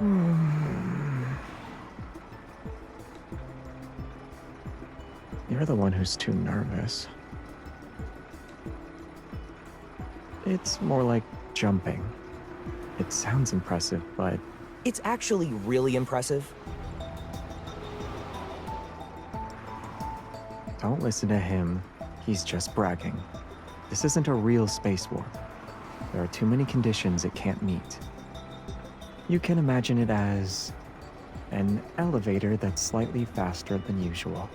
You're the one who's too nervous. It's more like jumping. It sounds impressive, but... It's actually really impressive. Don't listen to him. He's just bragging. This isn't a real space warp. There are too many conditions it can't meet. You can imagine it as an elevator that's slightly faster than usual.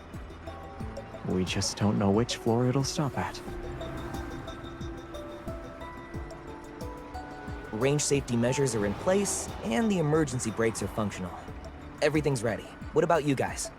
We just don't know which floor it'll stop at. Range safety measures are in place, and the emergency brakes are functional. Everything's ready. What about you guys?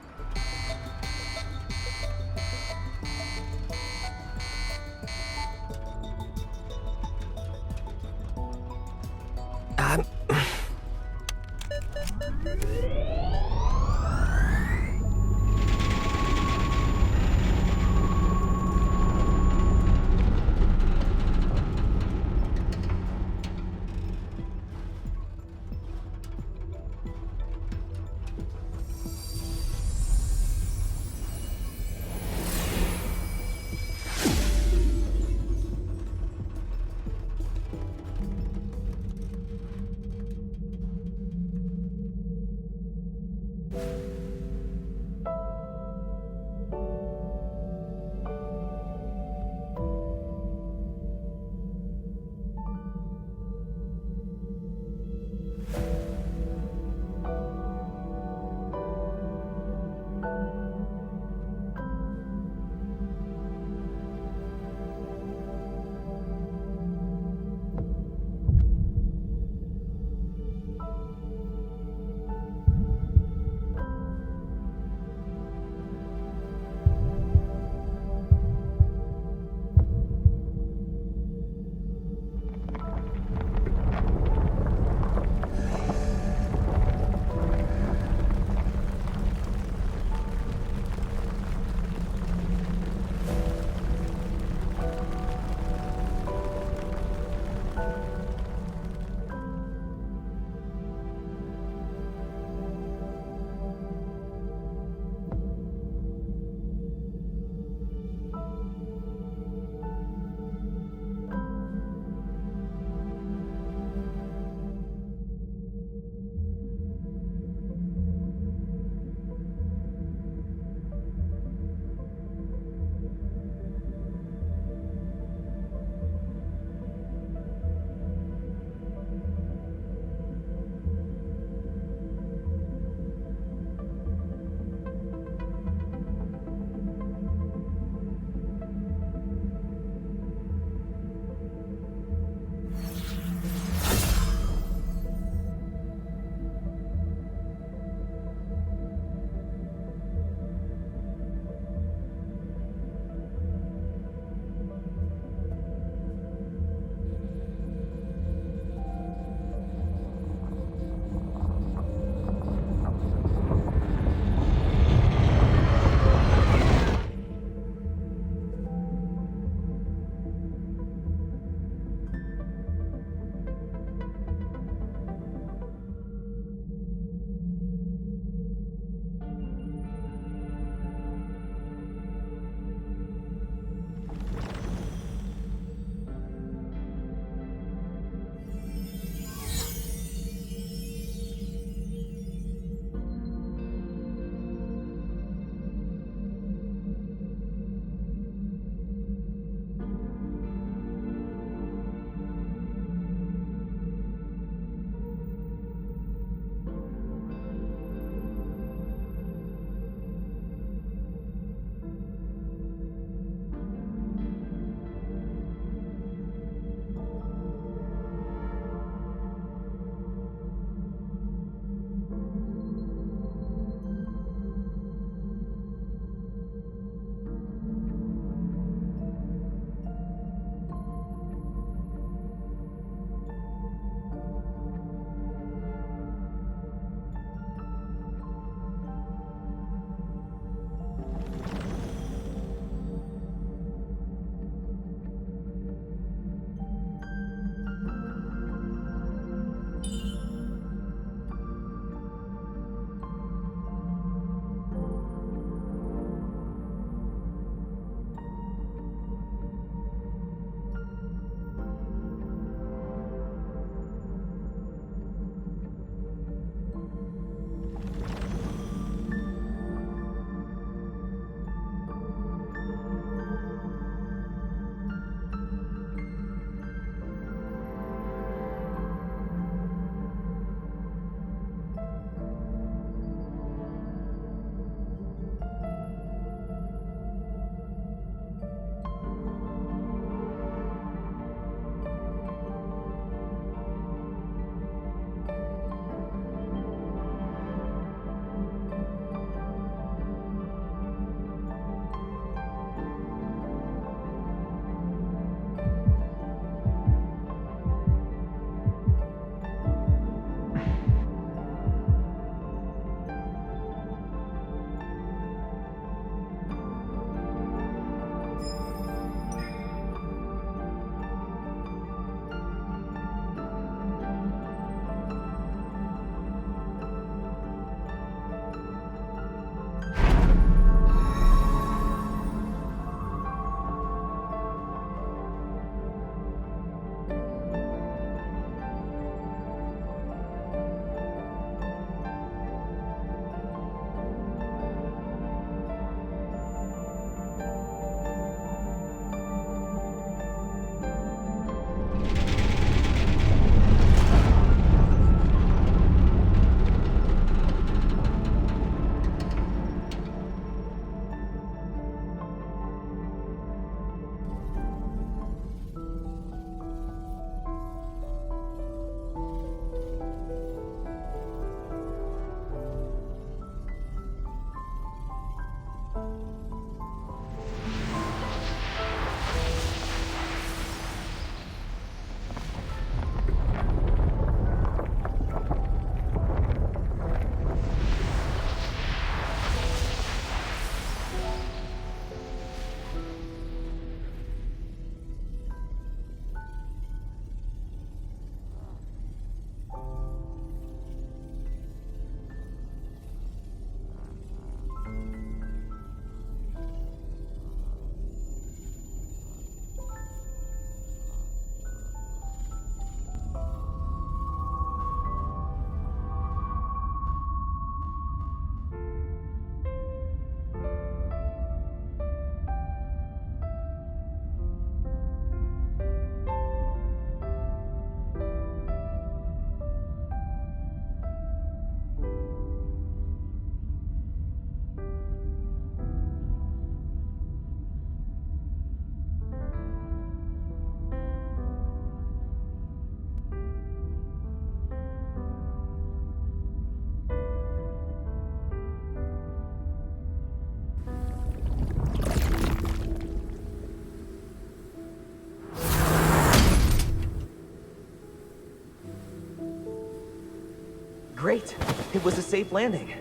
Great. It was a safe landing.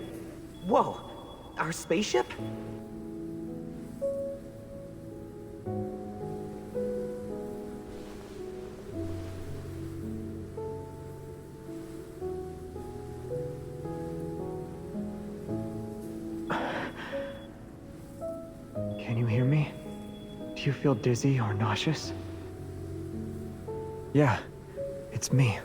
Whoa! Our spaceship? Can you hear me? Do you feel dizzy or nauseous? Yeah, it's me.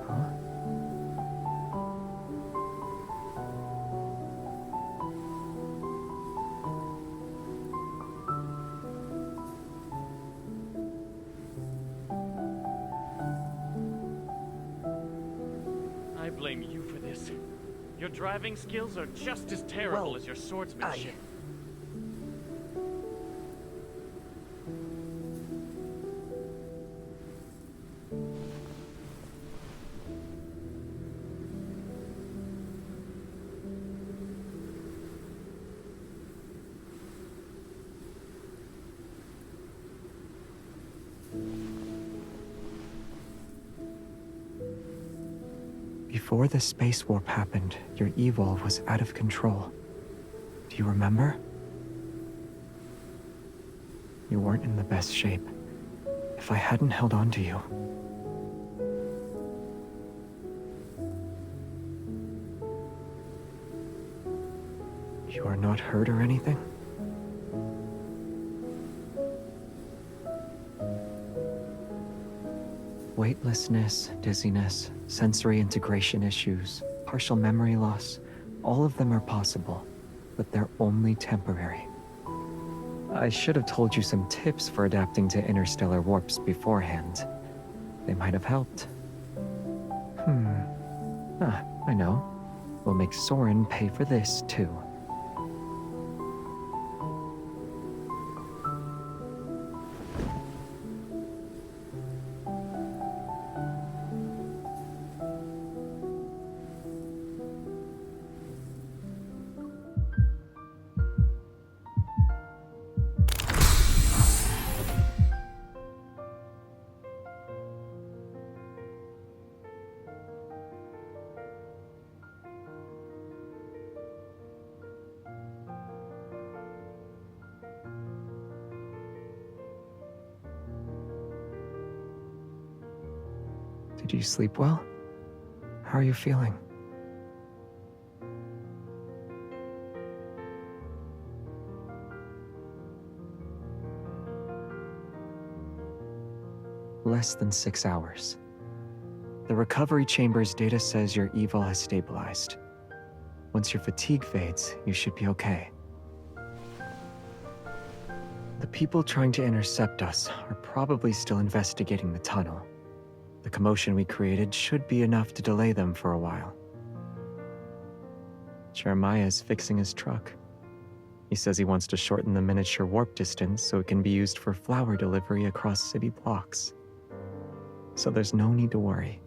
Huh? I blame you for this. Your driving skills are just as terrible Well, as your swordsmanship. Before the space warp happened, your evil was out of control. Do you remember? You weren't in the best shape. If I hadn't held on to you... You are not hurt or anything? Weightlessness, dizziness, sensory integration issues, partial memory loss, all of them are possible, but they're only temporary. I should have told you some tips for adapting to interstellar warps beforehand. They might have helped. I know. We'll make Soren pay for this, too. Did you sleep well? How are you feeling? Less than 6 hours. The recovery chamber's data says your evil has stabilized. Once your fatigue fades, you should be okay. The people trying to intercept us are probably still investigating the tunnel. The commotion we created should be enough to delay them for a while. Jeremiah's fixing his truck. He says he wants to shorten the miniature warp distance so it can be used for flower delivery across city blocks. So there's no need to worry.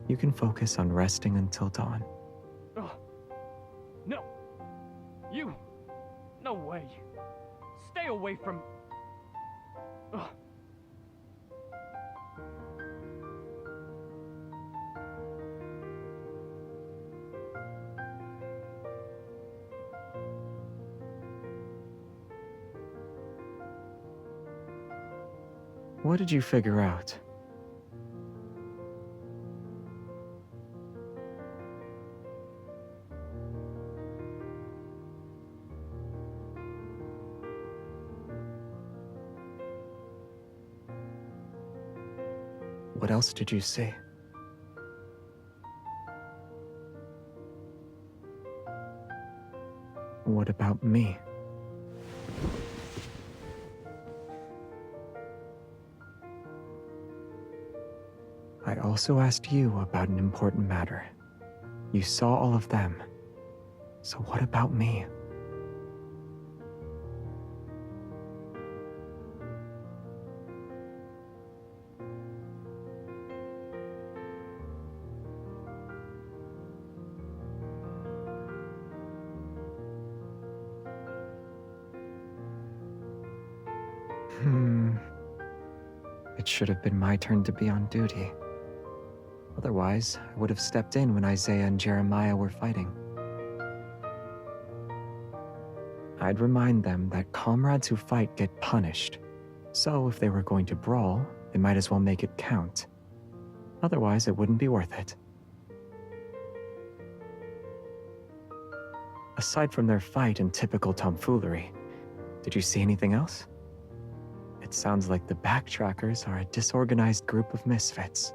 You can focus on resting until dawn. Ugh. No. You. No way. Stay away from... Ugh. What did you figure out? What else did you see? What about me? I also asked you about an important matter. You saw all of them. So what about me? It should have been my turn to be on duty. Otherwise, I would have stepped in when Isaiah and Jeremiah were fighting. I'd remind them that comrades who fight get punished. So if they were going to brawl, they might as well make it count. Otherwise, it wouldn't be worth it. Aside from their fight and typical tomfoolery, did you see anything else? It sounds like the Backtrackers are a disorganized group of misfits.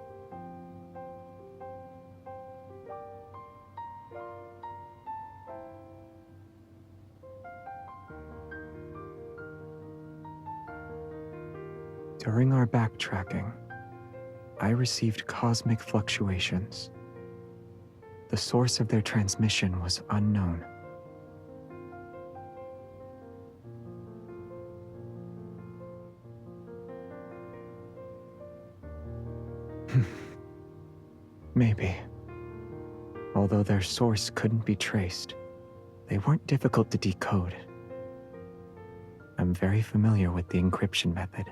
During our backtracking, I received cosmic fluctuations. The source of their transmission was unknown. Maybe. Although their source couldn't be traced, they weren't difficult to decode. I'm very familiar with the encryption method.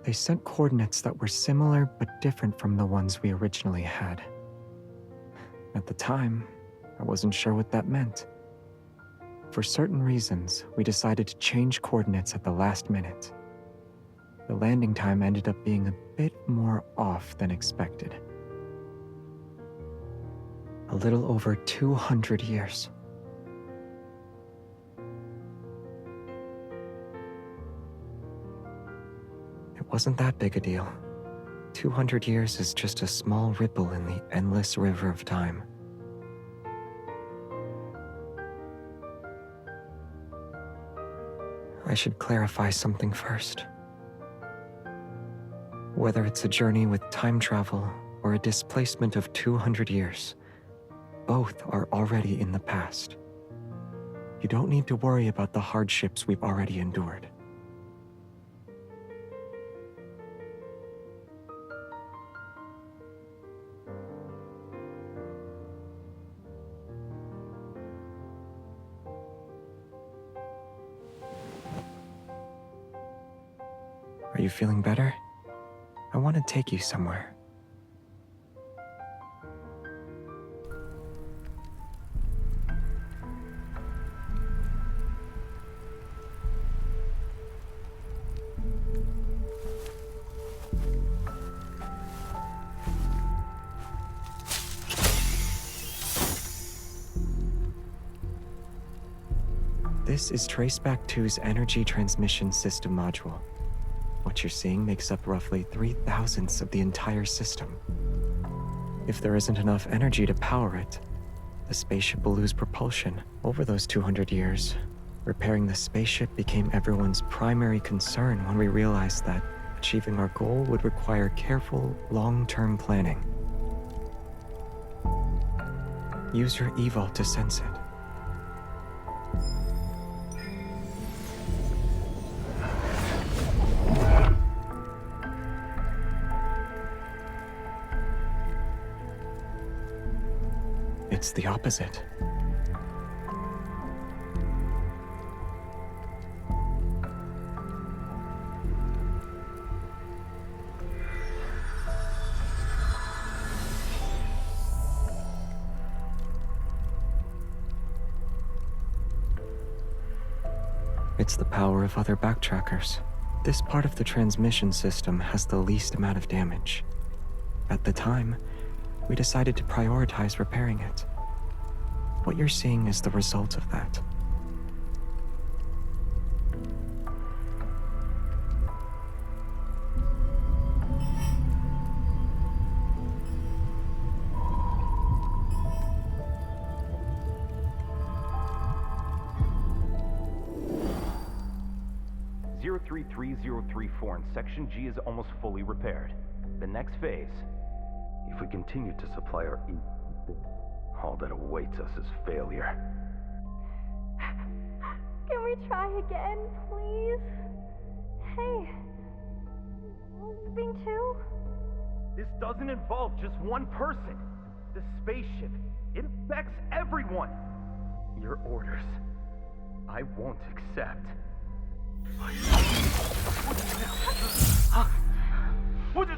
They sent coordinates that were similar but different from the ones we originally had. At the time, I wasn't sure what that meant. For certain reasons, we decided to change coordinates at the last minute. The landing time ended up being a bit more off than expected. A little over 200 years. It wasn't that big a deal. 200 years is just a small ripple in the endless river of time. I should clarify something first. Whether it's a journey with time travel or a displacement of 200 years, both are already in the past. You don't need to worry about the hardships we've already endured. Are you feeling better? I want to take you somewhere. This is Traceback 2's energy transmission system module. What you're seeing makes up roughly 3/1000ths of the entire system. If there isn't enough energy to power it, the spaceship will lose propulsion. Over those 200 years, repairing the spaceship became everyone's primary concern when we realized that achieving our goal would require careful, long-term planning. Use your eVault to sense it. It's the opposite. It's the power of other backtrackers. This part of the transmission system has the least amount of damage. At the time, we decided to prioritize repairing it. What you're seeing is the result of that. .033.034 in Section G is almost fully repaired. The next phase, if we continue to supply our all that awaits us is failure. Can we try again, please? Hey, moving too? This doesn't involve just one person. The spaceship, it affects everyone. Your orders, I won't accept. What did...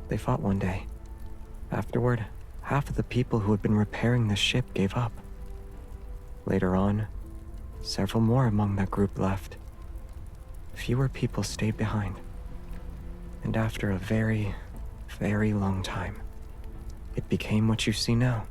They fought one day. Afterward, half of the people who had been repairing the ship gave up. Later on, several more among that group left. Fewer people stayed behind. And after a very, very long time, it became what you see now.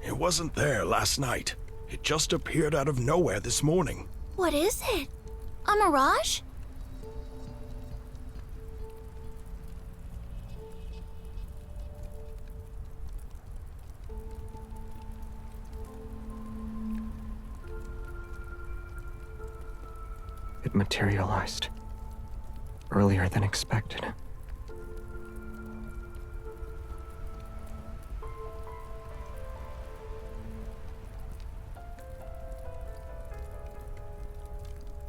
It wasn't there last night. It just appeared out of nowhere this morning. What is it? A mirage? It materialized earlier than expected.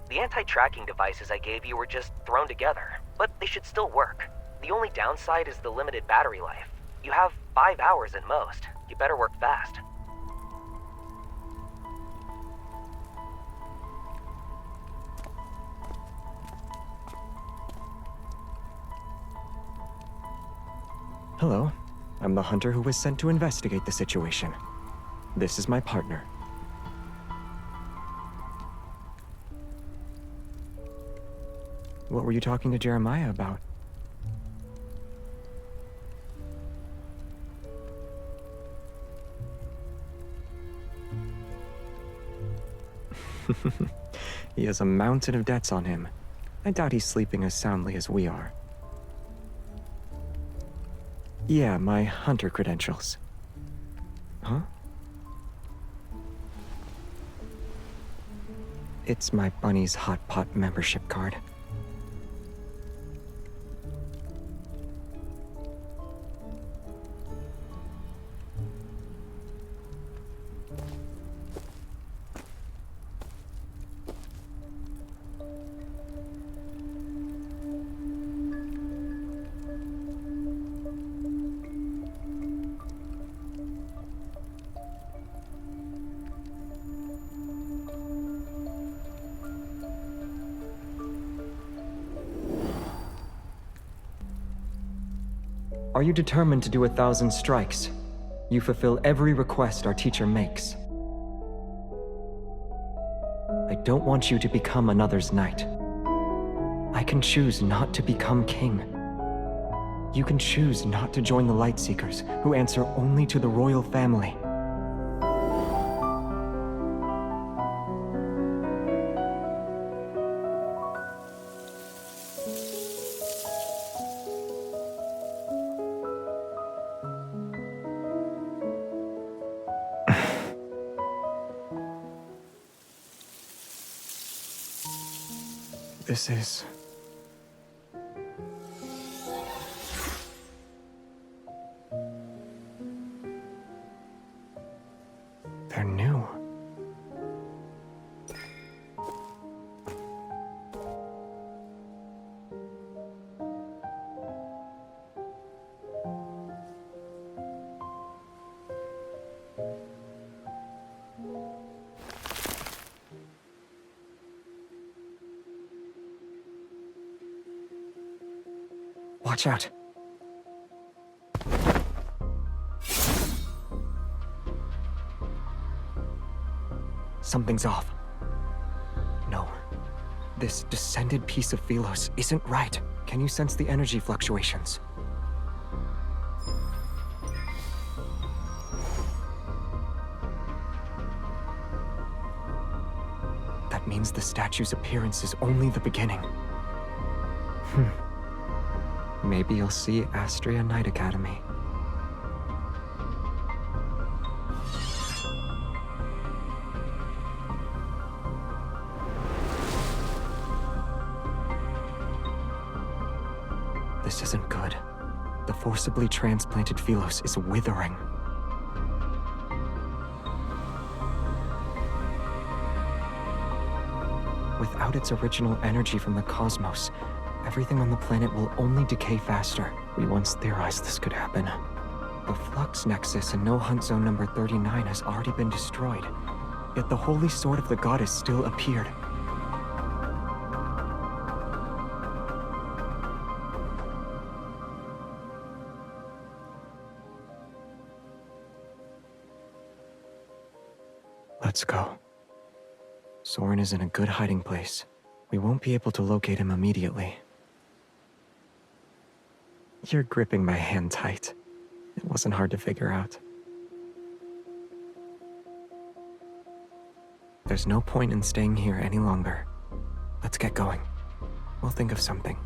The anti-tracking devices I gave you were just thrown together, but they should still work. The only downside is the limited battery life. You have 5 hours at most. You better work fast. Hello, I'm the hunter who was sent to investigate the situation. This is my partner. What were you talking to Jeremiah about? He has a mountain of debts on him. I doubt he's sleeping as soundly as we are. Yeah, my hunter credentials. Huh? It's my Bunny's Hot Pot membership card. Are you determined to do 1,000 strikes? You fulfill every request our teacher makes. I don't want you to become another's knight. I can choose not to become king. You can choose not to join the Lightseekers, who answer only to the royal family. This is... They're new. Watch out. Something's off. No. This descended piece of Philos isn't right. Can you sense the energy fluctuations? That means the statue's appearance is only the beginning. Maybe you'll see Astria Knight Academy. This isn't good. The forcibly transplanted Philos is withering. Without its original energy from the cosmos, everything on the planet will only decay faster. We once theorized this could happen. The Flux Nexus in No Hunt Zone number 39 has already been destroyed, yet the Holy Sword of the Goddess still appeared. Let's go. Soren is in a good hiding place. We won't be able to locate him immediately. You're gripping my hand tight. It wasn't hard to figure out. There's no point in staying here any longer. Let's get going. We'll think of something.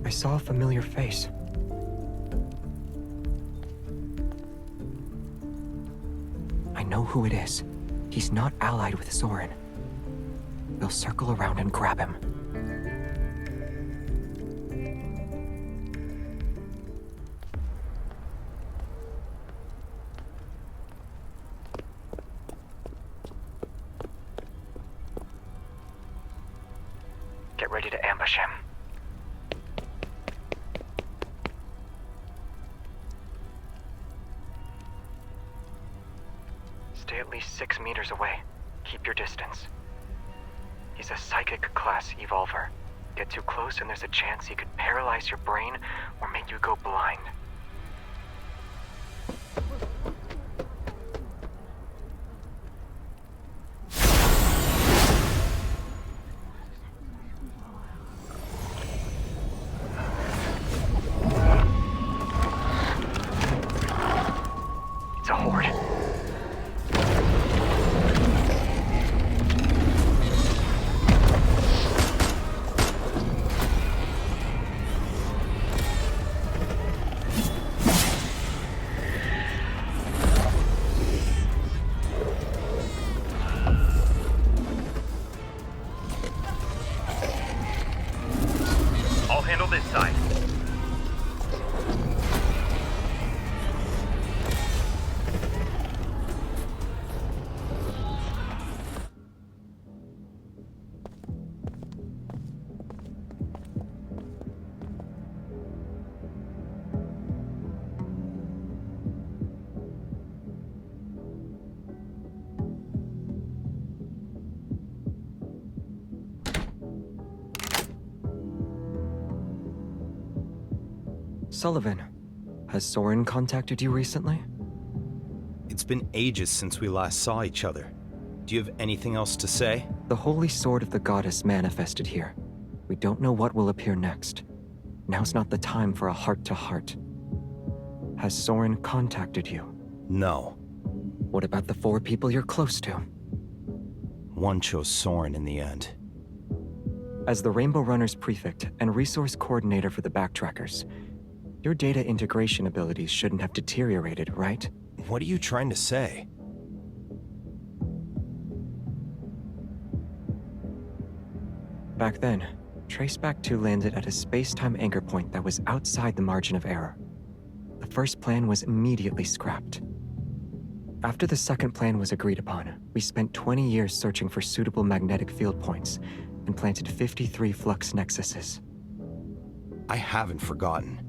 I saw a familiar face. I know who it is. He's not allied with Soren. We'll circle around and grab him. Get ready to ambush him. Stay at least 6 meters away. Keep your distance. He's a psychic class evolver. Get too close and there's a chance he could paralyze your brain or make you go blind. It's a horde. I'll handle this side. Sullivan, has Soren contacted you recently? It's been ages since we last saw each other. Do you have anything else to say? The Holy Sword of the Goddess manifested here. We don't know what will appear next. Now's not the time for a heart-to-heart. Has Soren contacted you? No. What about the 4 people you're close to? One chose Soren in the end. As the Rainbow Runners Prefect and Resource Coordinator for the Backtrackers, your data integration abilities shouldn't have deteriorated, right? What are you trying to say? Back then, Traceback 2 landed at a space-time anchor point that was outside the margin of error. The first plan was immediately scrapped. After the second plan was agreed upon, we spent 20 years searching for suitable magnetic field points and planted 53 flux nexuses. I haven't forgotten.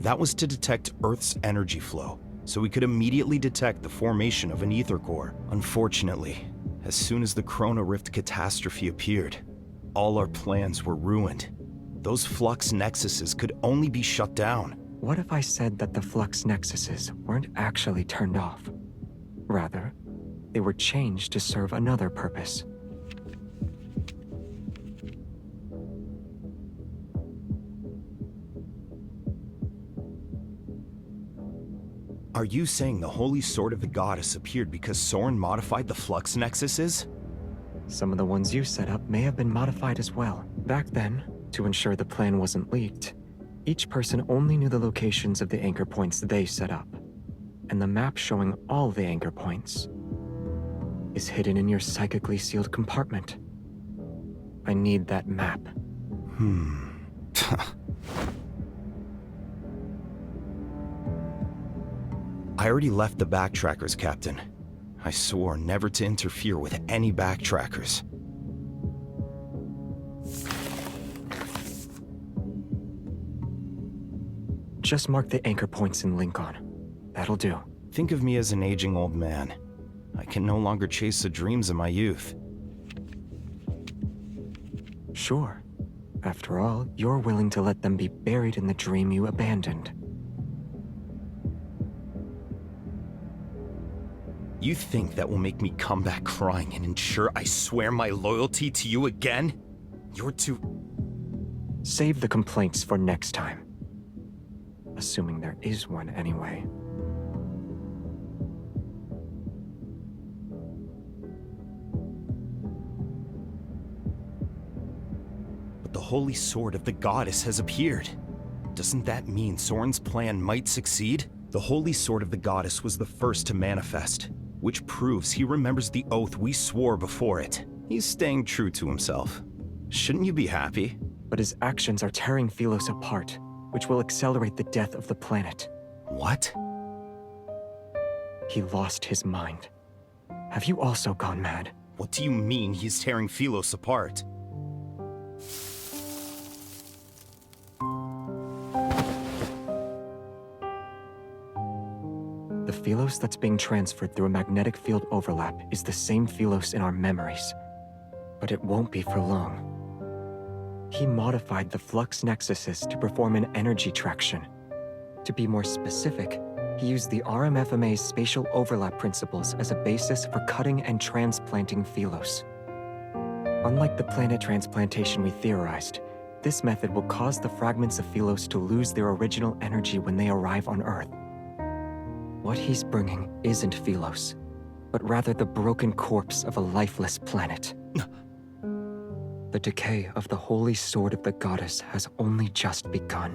That was to detect Earth's energy flow, so we could immediately detect the formation of an ether core. Unfortunately, As soon as the Chrono Rift catastrophe appeared, all our plans were ruined. Those flux nexuses could only be shut down. What if I said that the flux nexuses weren't actually turned off? Rather, they were changed to serve another purpose. Are you saying the Holy Sword of the Goddess appeared because Soren modified the flux nexuses? Some of the ones you set up may have been modified as well. Back then, to ensure the plan wasn't leaked, each person only knew the locations of the anchor points they set up. And the map showing all the anchor points is hidden in your psychically sealed compartment. I need that map. I already left the Backtrackers, Captain. I swore never to interfere with any Backtrackers. Just mark the anchor points in Linkon. That'll do. Think of me as an aging old man. I can no longer chase the dreams of my youth. Sure. After all, you're willing to let them be buried in the dream you abandoned. You think that will make me come back crying and ensure I swear my loyalty to you again? You're too... Save the complaints for next time. Assuming there is one anyway. But the Holy Sword of the Goddess has appeared. Doesn't that mean Soren's plan might succeed? The Holy Sword of the Goddess was the first to manifest, which proves he remembers the oath we swore before it. He's staying true to himself. Shouldn't you be happy? But his actions are tearing Philos apart, which will accelerate the death of the planet. What? He lost his mind. Have you also gone mad? What do you mean he's tearing Philos apart? The Philos that's being transferred through a magnetic field overlap is the same Philos in our memories. But it won't be for long. He modified the flux nexuses to perform an energy traction. To be more specific, he used the RMFMA's spatial overlap principles as a basis for cutting and transplanting Philos. Unlike the planet transplantation we theorized, this method will cause the fragments of Philos to lose their original energy when they arrive on Earth. What he's bringing isn't Philos, but rather the broken corpse of a lifeless planet. The decay of the Holy Sword of the Goddess has only just begun.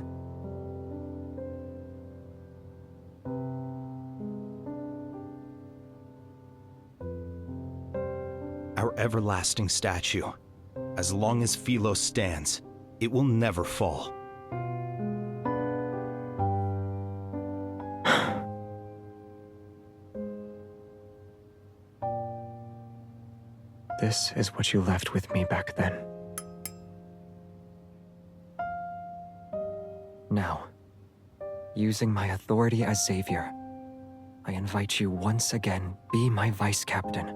Our everlasting statue. As long as Philos stands, it will never fall. This is what you left with me back then. Now, using my authority as Savior, I invite you once again, be my Vice Captain.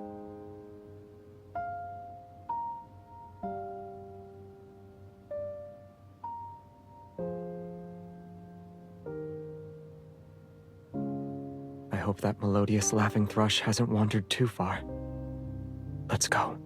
I hope that melodious laughing thrush hasn't wandered too far. Let's go.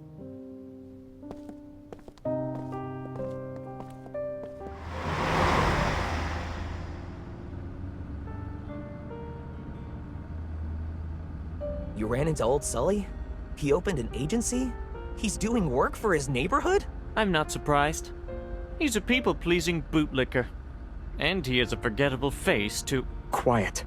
You ran into old Sully? He opened an agency? He's doing work for his neighborhood? I'm not surprised. He's a people-pleasing bootlicker. And he has a forgettable face, too. Quiet.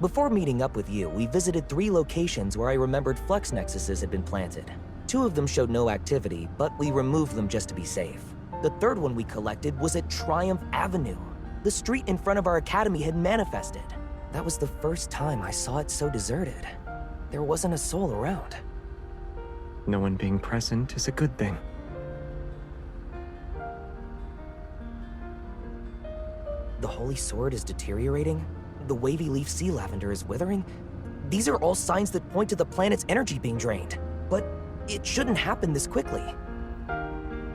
Before meeting up with you, we visited 3 locations where I remembered flux nexuses had been planted. 2 of them showed no activity, but we removed them just to be safe. The 3rd one we collected was at Triumph Avenue. The street in front of our academy had manifested. That was the first time I saw it so deserted. There wasn't a soul around. No one being present is a good thing. The Holy Sword is deteriorating. The wavy leaf sea lavender is withering. These are all signs that point to the planet's energy being drained. But it shouldn't happen this quickly.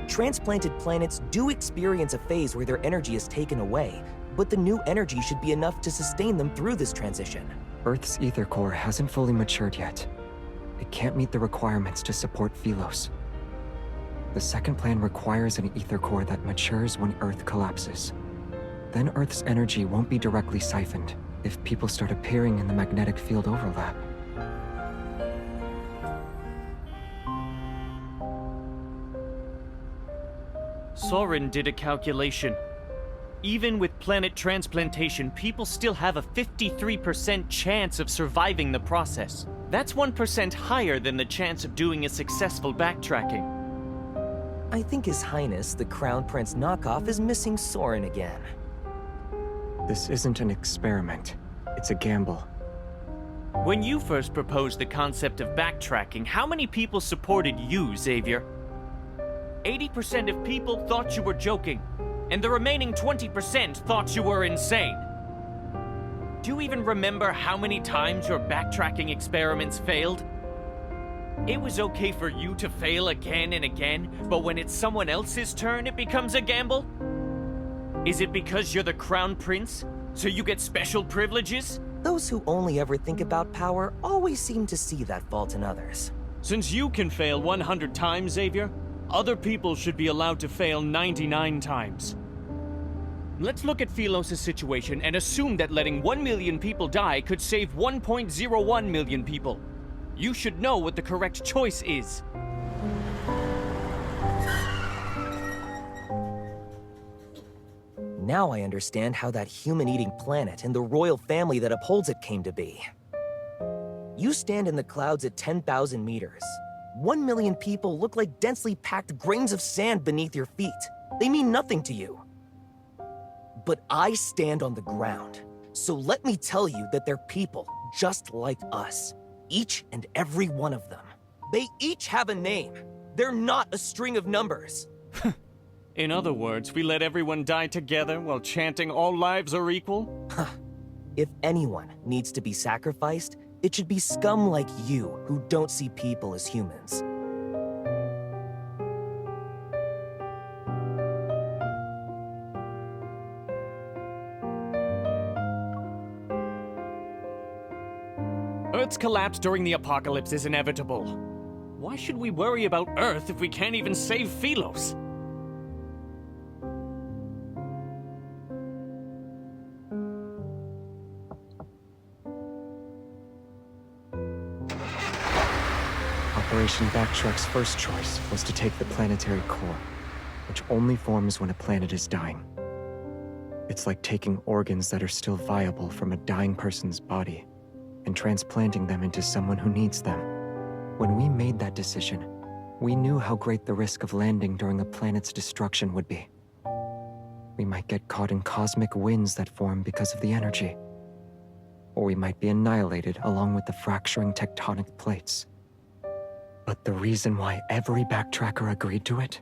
Transplanted planets do experience a phase where their energy is taken away, but the new energy should be enough to sustain them through this transition. Earth's ether core hasn't fully matured yet. It can't meet the requirements to support Philos. The second plan requires an ether core that matures when Earth collapses. Then Earth's energy won't be directly siphoned if people start appearing in the magnetic field overlap. Soren did a calculation. Even with planet transplantation, people still have a 53% chance of surviving the process. That's 1% higher than the chance of doing a successful backtracking. I think His Highness, the Crown Prince knockoff, is missing Soren again. This isn't an experiment. It's a gamble. When you first proposed the concept of backtracking, how many people supported you, Xavier? 80% of people thought you were joking, and the remaining 20% thought you were insane. Do you even remember how many times your backtracking experiments failed? It was okay for you to fail again and again, but when it's someone else's turn, it becomes a gamble? Is it because you're the Crown Prince, so you get special privileges? Those who only ever think about power always seem to see that fault in others. Since you can fail 100 times, Xavier, other people should be allowed to fail 99 times. Let's look at Philos' situation and assume that letting 1 million people die could save 1.01 million people. You should know what the correct choice is. Now I understand how that human-eating planet and the royal family that upholds it came to be. You stand in the clouds at 10,000 meters. 1 million people look like densely packed grains of sand beneath your feet. They mean nothing to you. But I stand on the ground. So let me tell you that they're people just like us. Each and every one of them. They each have a name. They're not a string of numbers. In other words, we let everyone die together while chanting all lives are equal? If anyone needs to be sacrificed, it should be scum like you who don't see people as humans. Earth's collapse during the apocalypse is inevitable. Why should we worry about Earth if we can't even save Philos? Operation Backtrack's first choice was to take the planetary core, which only forms when a planet is dying. It's like taking organs that are still viable from a dying person's body and transplanting them into someone who needs them. When we made that decision, we knew how great the risk of landing during a planet's destruction would be. We might get caught in cosmic winds that form because of the energy, or we might be annihilated along with the fracturing tectonic plates. But the reason why every backtracker agreed to it?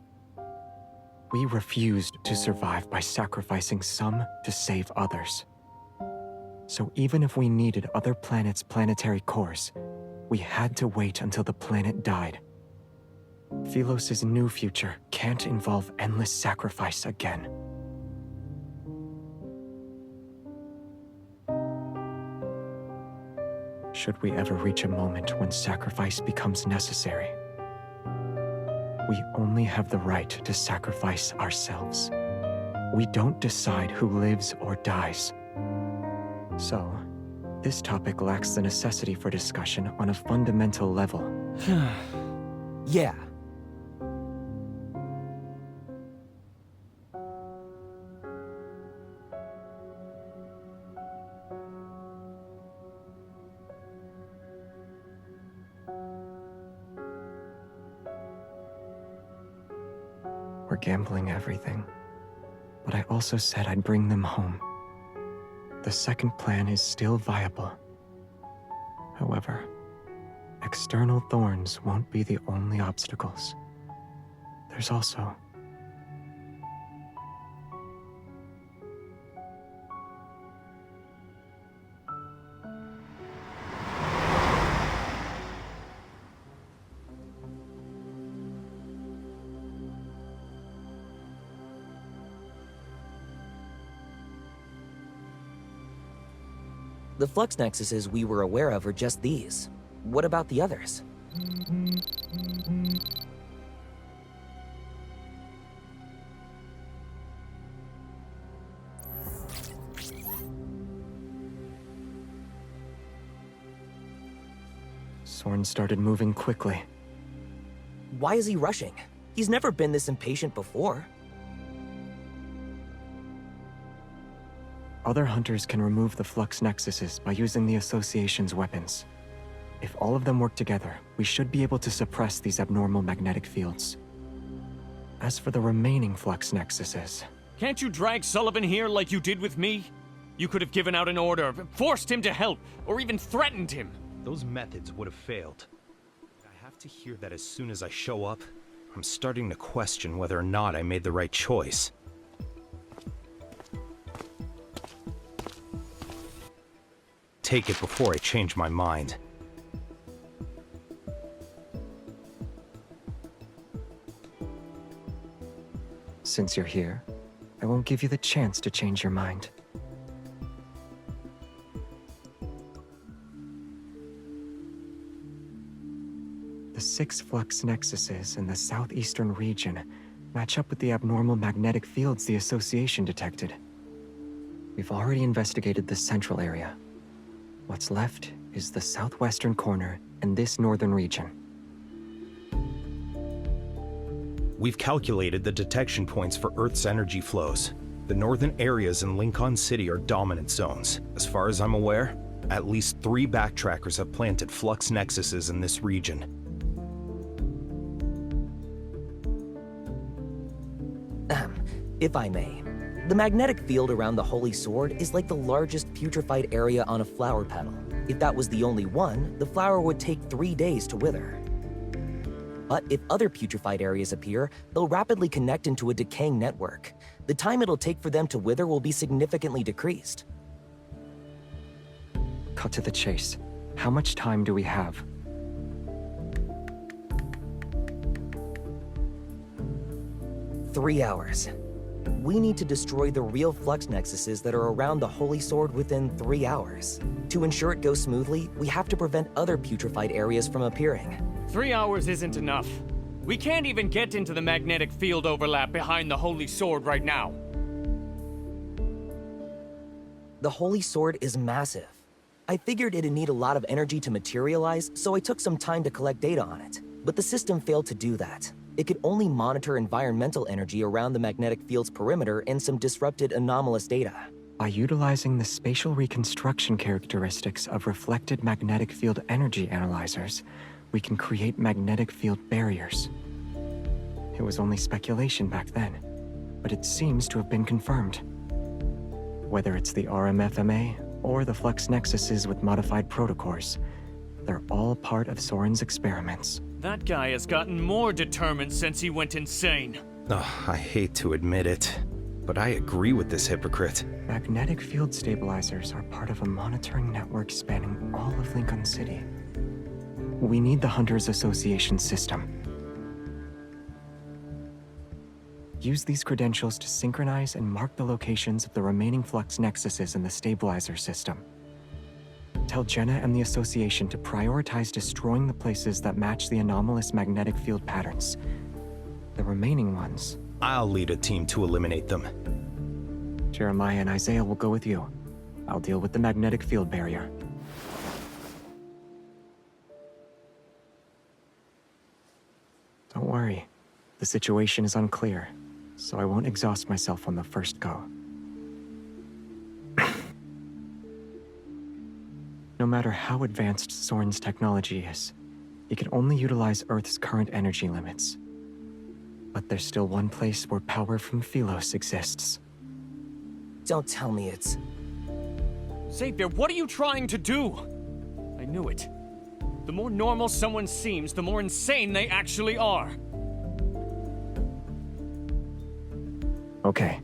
We refused to survive by sacrificing some to save others. So even if we needed other planets' planetary cores, we had to wait until the planet died. Philos' new future can't involve endless sacrifice again. Should we ever reach a moment when sacrifice becomes necessary, we only have the right to sacrifice ourselves. We don't decide who lives or dies. So, this topic lacks the necessity for discussion on a fundamental level. Yeah. We're gambling everything, but I also said I'd bring them home. The second plan is still viable. However, external thorns won't be the only obstacles. There's also... The flux nexuses we were aware of are just these. What about the others? Soren started moving quickly. Why is he rushing? He's never been this impatient before. Other hunters can remove the flux nexuses by using the Association's weapons. If all of them work together, we should be able to suppress these abnormal magnetic fields. As for the remaining flux nexuses... Can't you drag Sullivan here like you did with me? You could have given out an order, forced him to help, or even threatened him. Those methods would have failed. I have to hear that as soon as I show up. I'm starting to question whether or not I made the right choice. Take it before I change my mind. Since you're here, I won't give you the chance to change your mind. The 6 flux nexuses in the southeastern region match up with the abnormal magnetic fields the Association detected. We've already investigated the central area. What's left is the southwestern corner and this northern region. We've calculated the detection points for Earth's energy flows. The northern areas in Linkon City are dominant zones. As far as I'm aware, at least 3 Backtrackers have planted flux nexuses in this region. If I may. The magnetic field around the Holy Sword is like the largest putrefied area on a flower petal. If that was the only one, the flower would take 3 days to wither. But if other putrefied areas appear, they'll rapidly connect into a decaying network. The time it'll take for them to wither will be significantly decreased. Cut to the chase. How much time do we have? "3 hours. We need to destroy the real flux nexuses that are around the Holy Sword within 3 hours. To ensure it goes smoothly, we have to prevent other putrefied areas from appearing. 3 hours isn't enough. We can't even get into the magnetic field overlap behind the Holy Sword right now. The Holy Sword is massive. I figured it'd need a lot of energy to materialize, so I took some time to collect data on it. But the system failed to do that. It could only monitor environmental energy around the magnetic field's perimeter and some disrupted anomalous data. By utilizing the spatial reconstruction characteristics of reflected magnetic field energy analyzers, we can create magnetic field barriers. It was only speculation back then, but it seems to have been confirmed. Whether it's the RMFMA or the flux nexuses with modified protocores, they're all part of Soren's experiments. That guy has gotten more determined since he went insane. I hate to admit it, but I agree with this hypocrite. Magnetic field stabilizers are part of a monitoring network spanning all of Linkon City. We need the Hunters Association system. Use these credentials to synchronize and mark the locations of the remaining flux nexuses in the stabilizer system. Tell Jenna and the Association to prioritize destroying the places that match the anomalous magnetic field patterns. The remaining ones... I'll lead a team to eliminate them. Jeremiah and Isaiah will go with you. I'll deal with the magnetic field barrier. Don't worry. The situation is unclear, so I won't exhaust myself on the first go. No matter how advanced Soren's technology is, he can only utilize Earth's current energy limits. But there's still one place where power from Philos exists. Don't tell me it's... Xavier, what are you trying to do? I knew it. The more normal someone seems, the more insane they actually are. Okay.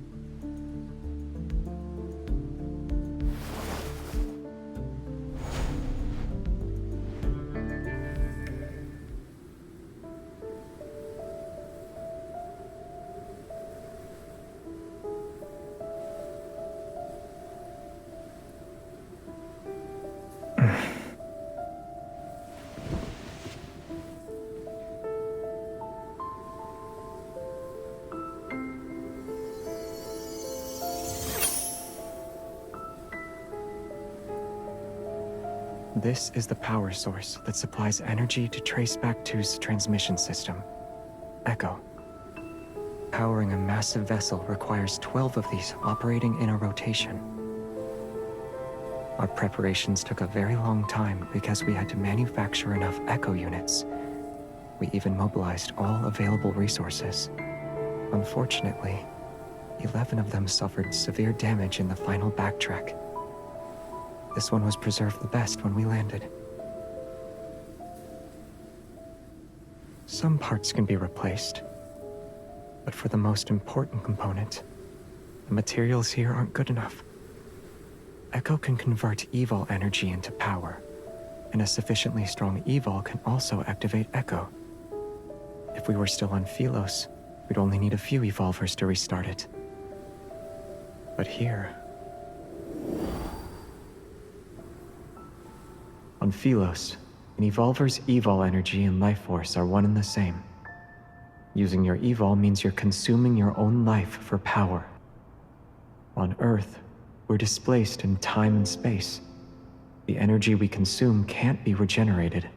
This is the power source that supplies energy to Traceback 2's transmission system, Echo. Powering a massive vessel requires 12 of these operating in a rotation. Our preparations took a very long time because we had to manufacture enough Echo units. We even mobilized all available resources. Unfortunately, 11 of them suffered severe damage in the final backtrack. This one was preserved the best when we landed. Some parts can be replaced, but for the most important component, the materials here aren't good enough. Echo can convert evol energy into power, and a sufficiently strong evol can also activate Echo. If we were still on Philos, we'd only need a few evolvers to restart it. But here... On Philos, an evolver's evol energy and life force are one and the same. Using your evol means you're consuming your own life for power. On Earth, we're displaced in time and space. The energy we consume can't be regenerated.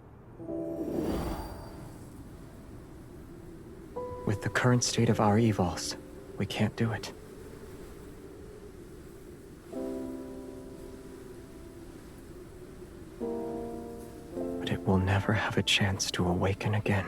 With the current state of our evols, we can't do it. But it will never have a chance to awaken again.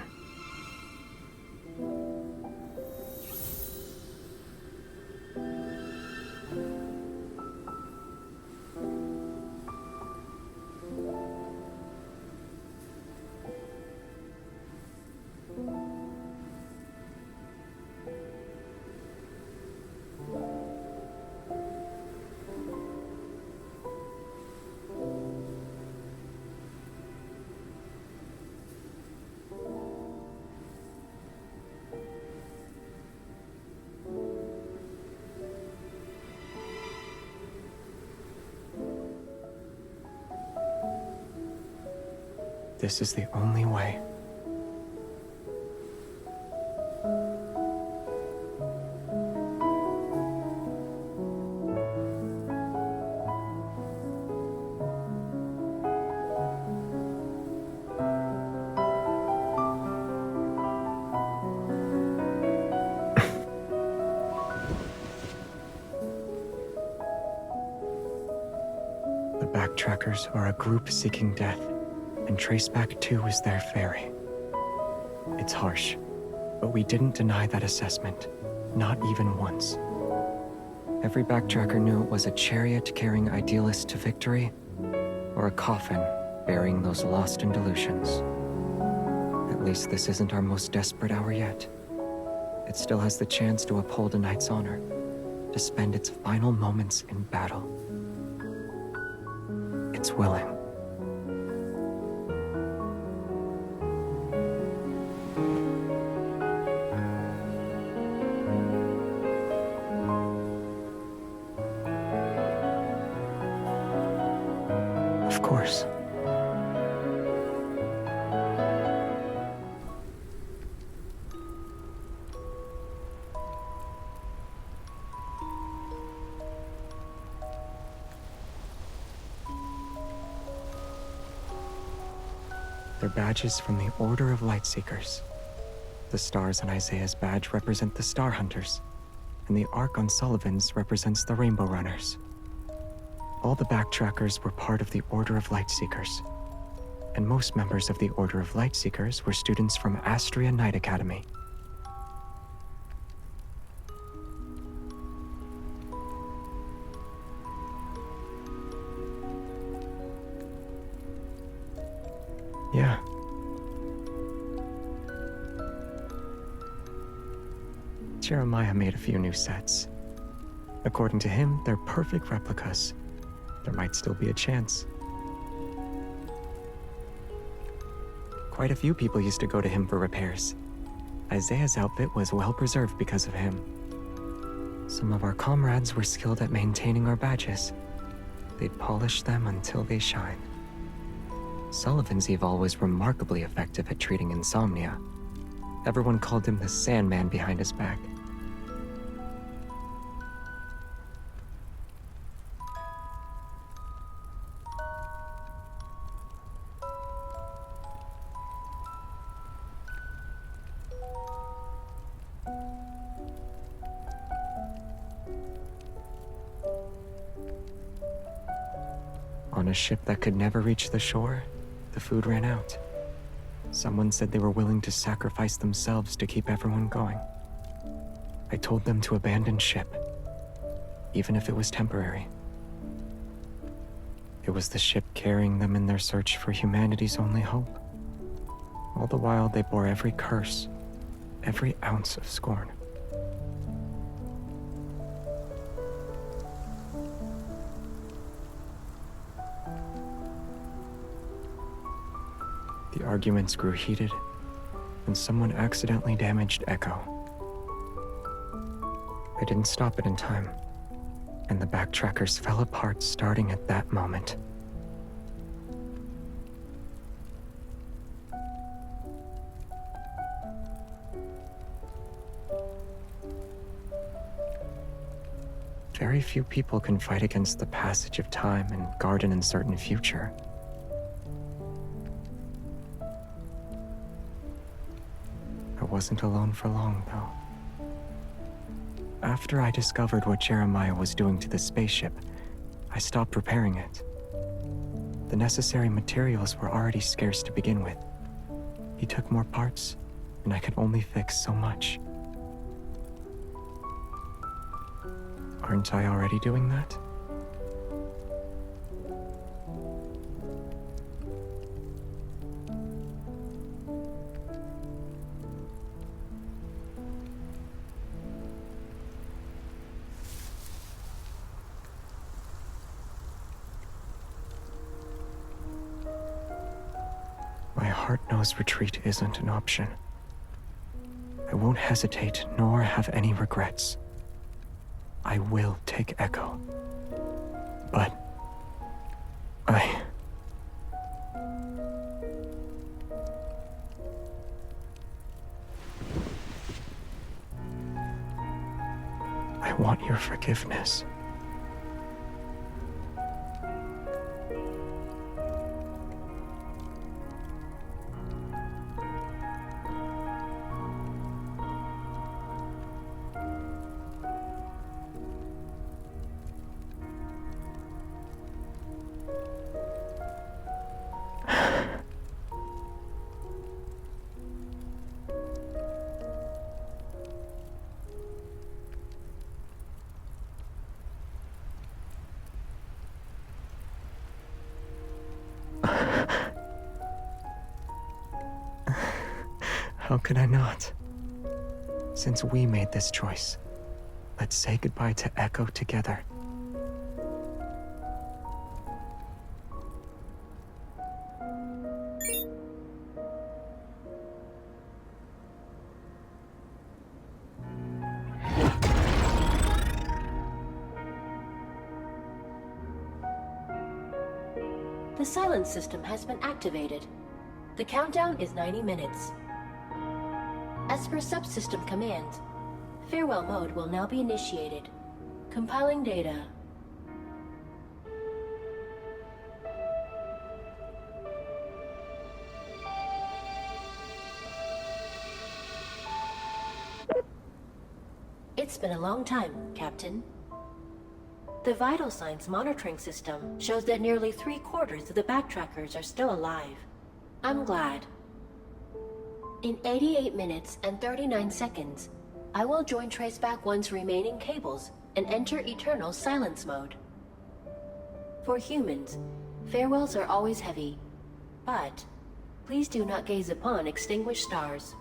This is the only way. The Backtrackers are a group seeking death, and Traceback 2 is their ferry. It's harsh, but we didn't deny that assessment, not even once. Every Backtracker knew it was a chariot carrying idealists to victory, or a coffin burying those lost in delusions. At least this isn't our most desperate hour yet. It still has the chance to uphold a knight's honor, to spend its final moments in battle. It's willing. Of course. They're badges from the Order of Lightseekers. The stars on Isaiah's badge represent the Star Hunters, and the arc on Sullivan's represents the Rainbow Runners. All the Backtrackers were part of the Order of Lightseekers, and most members of the Order of Lightseekers were students from Astria Knight Academy. Yeah. Jeremiah made a few new sets. According to him, they're perfect replicas. There might still be a chance. Quite a few people used to go to him for repairs. Isaiah's outfit was well preserved because of him. Some of our comrades were skilled at maintaining our badges. They'd polish them until they shine. Sullivan's evol was remarkably effective at treating insomnia. Everyone called him the Sandman behind his back. On a ship that could never reach the shore, the food ran out. Someone said they were willing to sacrifice themselves to keep everyone going. I told them to abandon ship, even if it was temporary. It was the ship carrying them in their search for humanity's only hope. All the while, they bore every curse, every ounce of scorn. The arguments grew heated, and someone accidentally damaged Echo. I didn't stop it in time, and the Backtrackers fell apart starting at that moment. Very few people can fight against the passage of time and guard an uncertain future. I wasn't alone for long, though. After I discovered what Jeremiah was doing to the spaceship, I stopped repairing it. The necessary materials were already scarce to begin with. He took more parts, and I could only fix so much. Aren't I already doing that? My heart knows retreat isn't an option. I won't hesitate nor have any regrets. I will take Echo. But I want your forgiveness. How could I not? Since we made this choice, let's say goodbye to Echo together. The silence system has been activated. The countdown is 90 minutes. As per subsystem command, farewell mode will now be initiated. Compiling data. It's been a long time, Captain. The vital signs monitoring system shows that nearly 3/4 of the Backtrackers are still alive. I'm glad. In 88 minutes and 39 seconds, I will join Traceback 1's remaining cables and enter eternal silence mode. For humans, farewells are always heavy, but please do not gaze upon extinguished stars.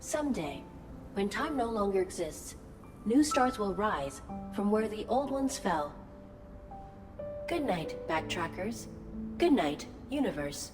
Someday, when time no longer exists, new stars will rise from where the old ones fell. Good night, Backtrackers. Good night, Universe.